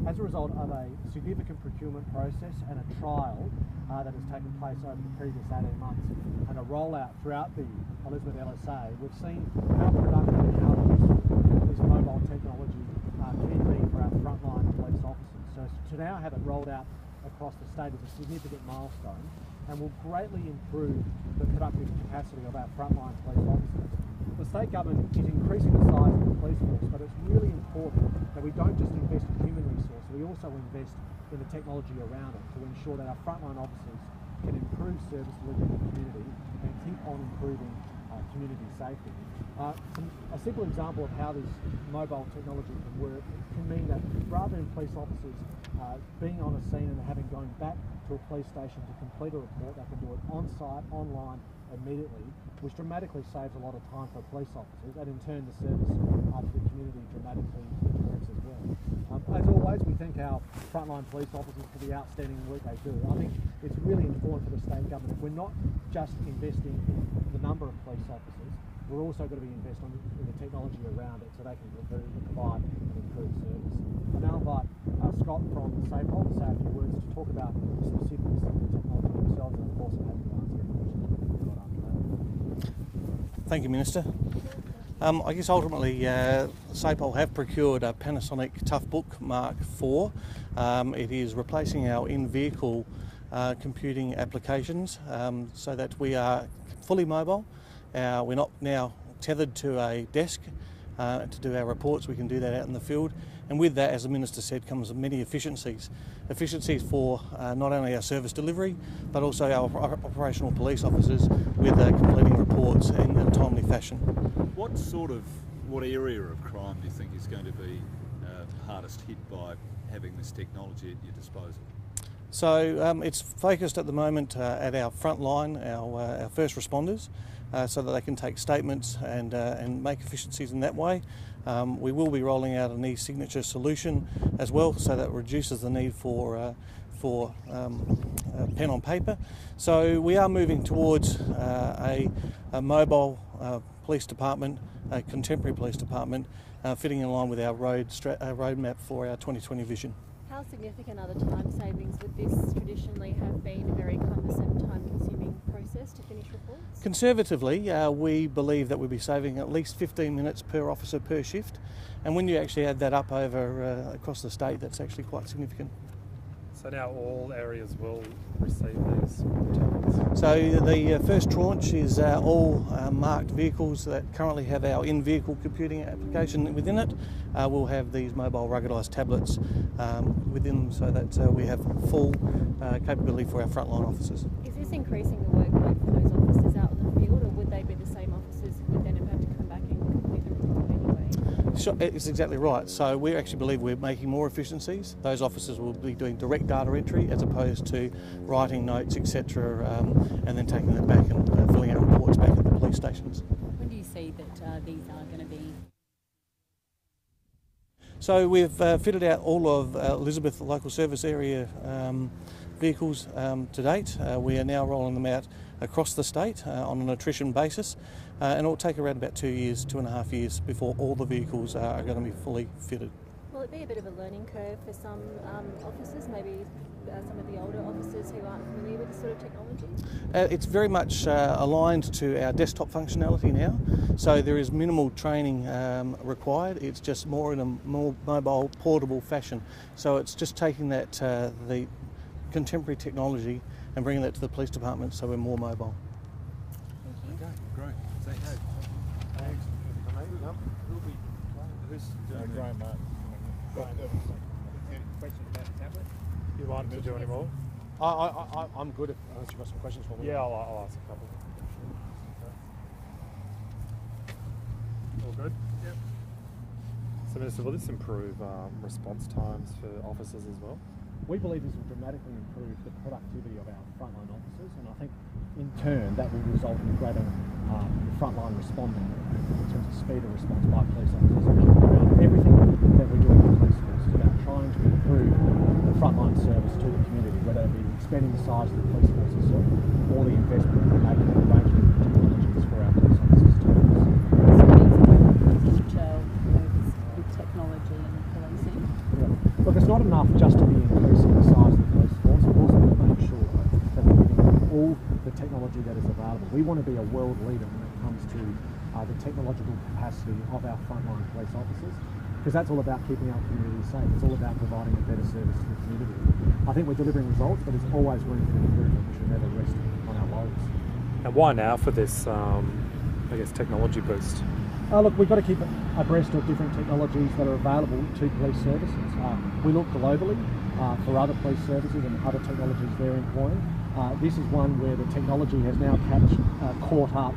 as a result of a significant procurement process and a trial that has taken place over the previous 18 months and a rollout throughout the Elizabeth LSA, we've seen how productive and how useful this mobile technology can be for our frontline police officers. So to now have it rolled out across the state is a significant milestone and will greatly improve the productive capacity of our frontline police officers. The state government is increasing the size of the police force, but it's really important that we don't just invest in human resource, we also invest in the technology around it to ensure that our frontline officers can improve service delivery in the community and keep on improving community safety. A simple example of how this mobile technology can work can mean that rather than police officers being on a scene and having going back to a police station to complete a report, they can do it on-site, online, immediately, which dramatically saves a lot of time for police officers, and in turn the service to the community dramatically improves as well. As always, we thank our frontline police officers for the outstanding work they do. I think it's really important for the state government. We're not just investing in the number of police officers, we're also going to be investing in the technology around it so they can provide an improved service. I now invite Scott from SAPOL to say a few words to talk about the specifics of the technology themselves, and of course I'm happy to answer any questions you've got after that. Thank you, Minister. I guess ultimately SAPOL have procured a Panasonic Toughbook Mark IV. It is replacing our in-vehicle computing applications so that we are fully mobile. We're not now tethered to a desk to do our reports. We can do that out in the field, and with that, as the Minister said, comes many efficiencies. Efficiencies for not only our service delivery but also our operational police officers with completing reports in a timely fashion. What area of crime do you think is going to be hardest hit by having this technology at your disposal? So it's focused at the moment at our front line, our first responders, so that they can take statements and make efficiencies in that way. We will be rolling out an e-signature solution as well, so that reduces the need for pen on paper. So we are moving towards a mobile police department, a contemporary police department, fitting in line with our roadmap for our 2020 vision. How significant are the time savings? Would this traditionally have been a very cumbersome, time-consuming process to finish reports? Conservatively, we believe that we'll be saving at least 15 minutes per officer per shift, and when you actually add that up over across the state, that's actually quite significant. So now all areas will receive these tablets? So the first tranche is all marked vehicles that currently have our in-vehicle computing application within it. We'll have these mobile ruggedised tablets within them, so that we have full capability for our frontline officers. Is this increasing the workload for those officers out in the field, or would they be the same officers who would then have to come back and complete the report anyway? Sure, it's exactly right. So we actually believe we're making more efficiencies. Those officers will be doing direct data entry as opposed to writing notes, etc., and then taking them back and filling out reports back at the police stations. When do you see that these are going to be? So we've fitted out all of Elizabeth local service area vehicles to date. We are now rolling them out across the state on an attrition basis, and it will take around about 2.5 years before all the vehicles are going to be fully fitted. Will it be a bit of a learning curve for some officers, maybe some of the older officers who aren't familiar with this sort of technology? It's very much aligned to our desktop functionality now, so there is minimal training required. It's just more in a more mobile, portable fashion. So it's just taking that the contemporary technology and bringing that to the police department, so we're more mobile. Thank you. Okay, great. Thanks. Thanks. Who's doing Graham, mate. Question about the tablet? You want to do any more? I'm good unless you've got some questions for me. Yeah, I'll ask a couple. All good? Yep. So, Minister, will this improve response times for officers as well? We believe this will dramatically improve the productivity of our frontline officers, and I think in turn that will result in greater frontline responding in terms of speed of response by police officers. Everything that we do in the police force is about trying to improve the frontline service to the community, whether it be expanding the size of the police force itself or the investment that we're making in a range of technologies for our police officers to use. Future with technology and policing? Yeah. Look, it's not enough just to be increasing the size of the police force. We've also got to make sure that we're giving them all the technology that is available. We want to be a world leader when it comes to the technological capacity of our frontline police officers, because that's all about keeping our community safe. It's all about providing a better service to the community. I think we're delivering results, but there's always room for improvement. We should never rest on our laurels. And why now for this, I guess, technology boost? Look, we've got to keep abreast of different technologies that are available to police services. We look globally for other police services and other technologies they're employing. This is one where the technology has now caught up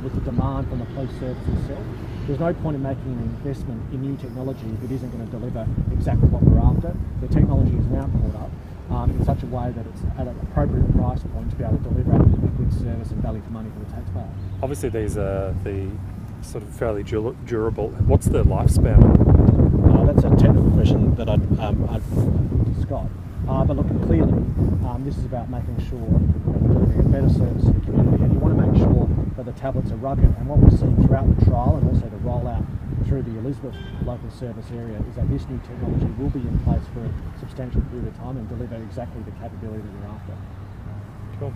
with the demand from the police service itself. There's no point in making an investment in new technology if it isn't going to deliver exactly what we're after. The technology is now caught up in such a way that it's at an appropriate price point to be able to deliver a good service and value for money for the taxpayer. Obviously, these are the sort of fairly durable. What's the lifespan? That's a technical question that I'd Scott. But look, clearly, this is about making sure that we're delivering a better service to the community, and you want to make sure that the tablets are rugged. And what we've seen throughout the trial and also the rollout through the Elizabeth local service area is that this new technology will be in place for a substantial period of time and deliver exactly the capability that we're after. Cool.